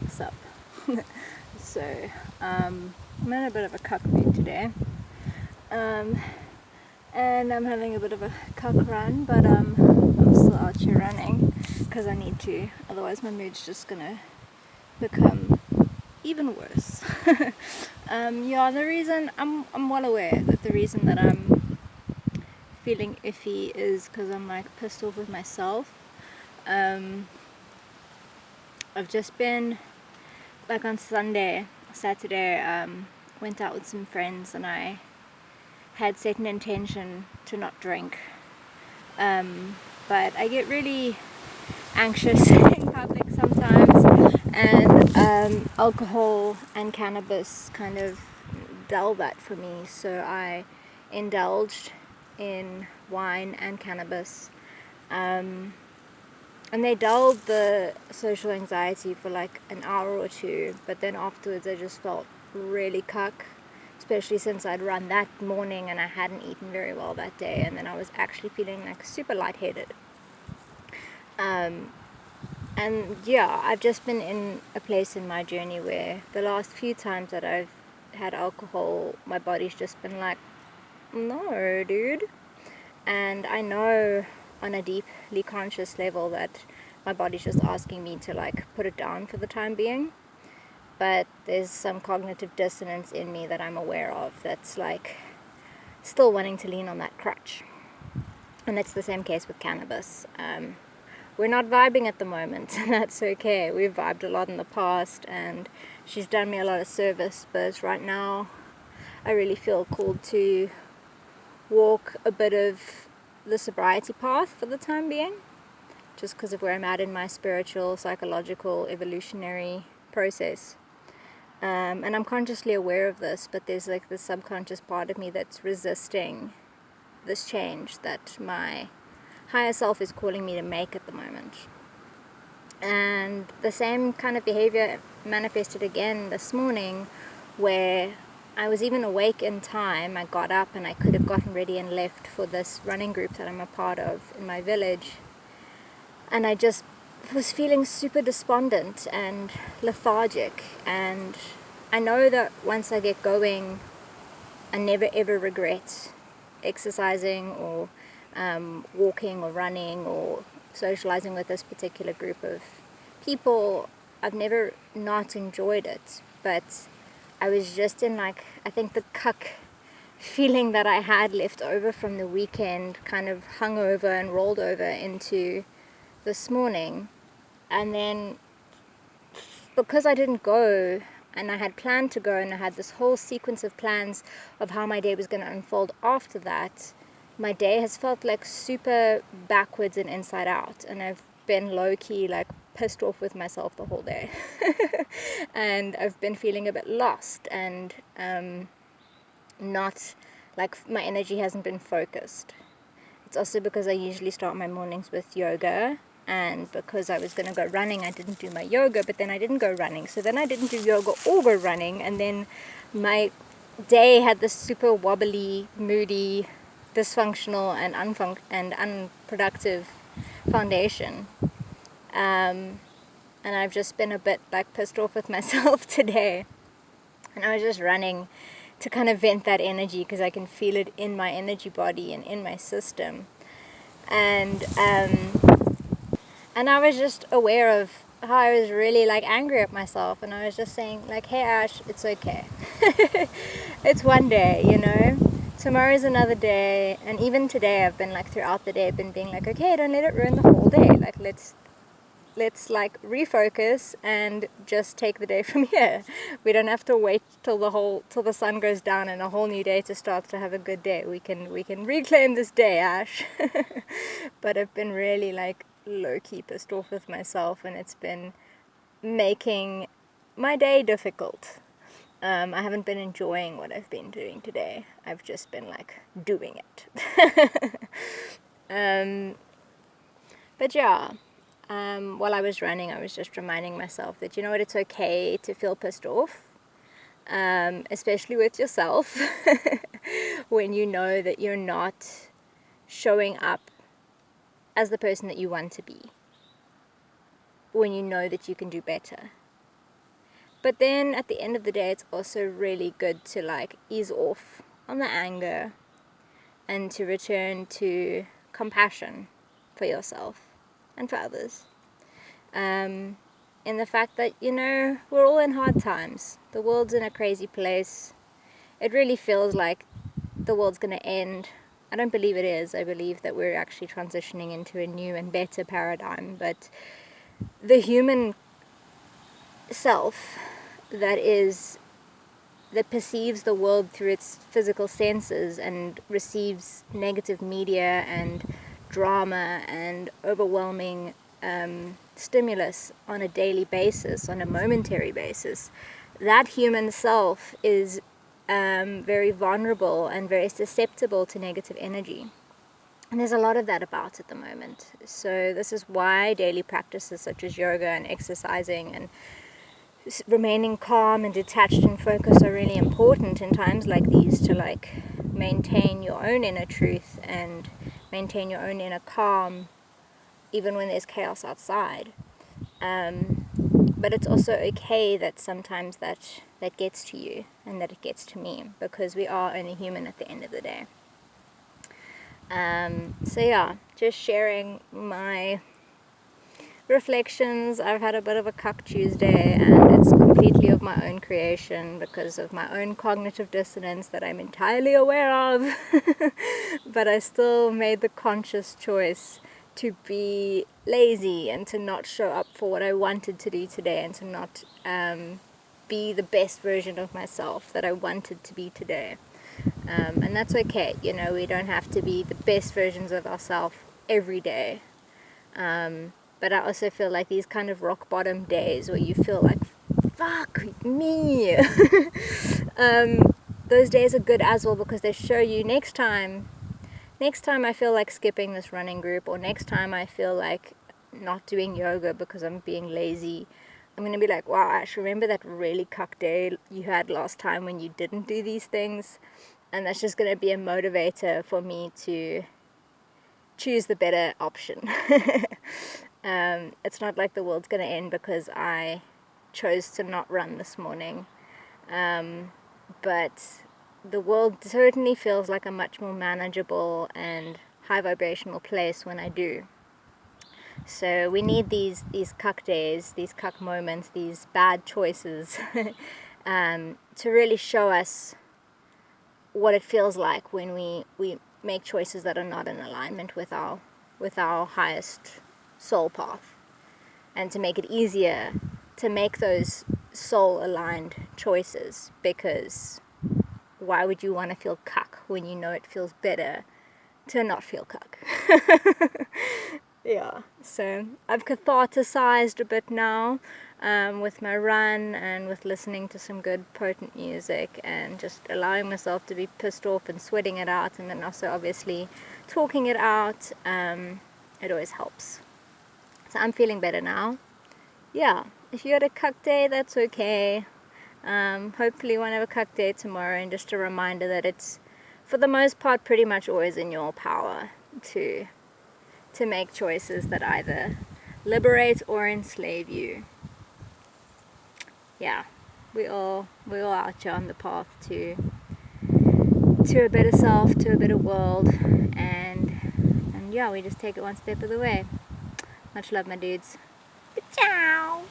Sup. So, I'm in a bit of a cuck mood today. And I'm having a bit of a cuck run, but I'm still out here running because I need to, otherwise my mood's just gonna become even worse. The reason, I'm well aware that the reason that I'm feeling iffy is because I'm like pissed off with myself. I've just been, like on Saturday, went out with some friends and I had set an intention to not drink. But I get really anxious in public sometimes, and alcohol and cannabis kind of dull that for me. So I indulged in wine and cannabis. And they dulled the social anxiety for like an hour or two, but then afterwards I just felt really cuck, especially since I'd run that morning and I hadn't eaten very well that day, and then I was actually feeling like super lightheaded. And yeah, I've just been in a place in my journey where the last few times that I've had alcohol, my body's just been like, no, dude. And I know on a deeply conscious level that my body's just asking me to like put it down for the time being. But there's some cognitive dissonance in me that I'm aware of that's like still wanting to lean on that crutch. And it's the same case with cannabis. We're not vibing at the moment, and that's okay. We've vibed a lot in the past, and she's done me a lot of service, but right now I really feel called to walk a bit of the sobriety path for the time being, just because of where I'm at in my spiritual, psychological, evolutionary process. And I'm consciously aware of this, but there's like this subconscious part of me that's resisting this change that my higher self is calling me to make at the moment. And the same kind of behavior manifested again this morning, where I was even awake in time. I got up and I could have gotten ready and left for this running group that I'm a part of in my village. And I just was feeling super despondent and lethargic. And I know that once I get going, I never ever regret exercising or walking or running or socializing with this particular group of people. I've never not enjoyed it, but I was just in like, I think the cuck feeling that I had left over from the weekend kind of hung over and rolled over into this morning. And then because I didn't go, and I had planned to go, and I had this whole sequence of plans of how my day was going to unfold after that, my day has felt like super backwards and inside out, and I've been low-key like pissed off with myself the whole day. And I've been feeling a bit lost, and not like my energy hasn't been focused. It's also because I usually start my mornings with yoga, and because I was going to go running, I didn't do my yoga, but then I didn't go running. So then I didn't do yoga or go running, and then my day had this super wobbly, moody, dysfunctional, and unproductive foundation. And I've just been a bit like pissed off with myself today. And I was just running to kind of vent that energy because I can feel it in my energy body and in my system. And I was just aware of how I was really like angry at myself, and I was just saying like, hey Ash, it's okay. It's one day, you know. Tomorrow's another day, and even today I've been like throughout the day I've been being like, okay, don't let it ruin the whole day. Like let's like refocus and just take the day from here. We don't have to wait till the sun goes down and a whole new day to start to have a good day. We can reclaim this day, Ash. But I've been really like low-key pissed off with myself, and it's been making my day difficult. I haven't been enjoying what I've been doing today. I've just been like doing it. But yeah, while I was running, I was just reminding myself that, you know what, it's okay to feel pissed off, especially with yourself, when you know that you're not showing up as the person that you want to be, when you know that you can do better. But then at the end of the day, it's also really good to like ease off on the anger and to return to compassion for yourself and for others. In the fact that, you know, we're all in hard times. The world's in a crazy place. It really feels like the world's going to end. I don't believe it is. I believe that we're actually transitioning into a new and better paradigm. But the human self that perceives the world through its physical senses and receives negative media and drama and overwhelming stimulus on a daily basis, on a momentary basis, that human self is very vulnerable and very susceptible to negative energy. And there's a lot of that about at the moment. So this is why daily practices such as yoga and exercising and remaining calm and detached and focused are really important in times like these, to like maintain your own inner truth and maintain your own inner calm even when there's chaos outside. But it's also okay that sometimes that gets to you and that it gets to me, because we are only human at the end of the day. So yeah, just sharing my reflections. I've had a bit of a cuck Tuesday, and it's completely of my own creation because of my own cognitive dissonance that I'm entirely aware of. But I still made the conscious choice to be lazy and to not show up for what I wanted to do today, and to not be the best version of myself that I wanted to be today. And that's okay. You know, we don't have to be the best versions of ourselves every day. But I also feel like these kind of rock bottom days where you feel like, fuck me, those days are good as well, because they show you next time I feel like skipping this running group, or next time I feel like not doing yoga because I'm being lazy, I'm going to be like, wow, Ash, remember that really cuck day you had last time when you didn't do these things? And that's just going to be a motivator for me to choose the better option. It's not like the world's going to end because I chose to not run this morning. But the world certainly feels like a much more manageable and high vibrational place when I do. So we need these cuck days, these cuck moments, these bad choices to really show us what it feels like when we make choices that are not in alignment with our highest soul path, and to make it easier to make those soul aligned choices, because why would you want to feel cuck when you know it feels better to not feel cuck? Yeah, so I've catharticized a bit now with my run and with listening to some good potent music and just allowing myself to be pissed off and sweating it out, and then also obviously talking it out. It always helps. So I'm feeling better now. Yeah, if you had a cuck day, that's okay. Hopefully you won't have a cuck day tomorrow, and just a reminder that it's, for the most part, pretty much always in your power to make choices that either liberate or enslave you. Yeah, we all out here on the path to a better self, to a better world, and yeah, we just take it one step of the way. Much love, my dudes. Ciao.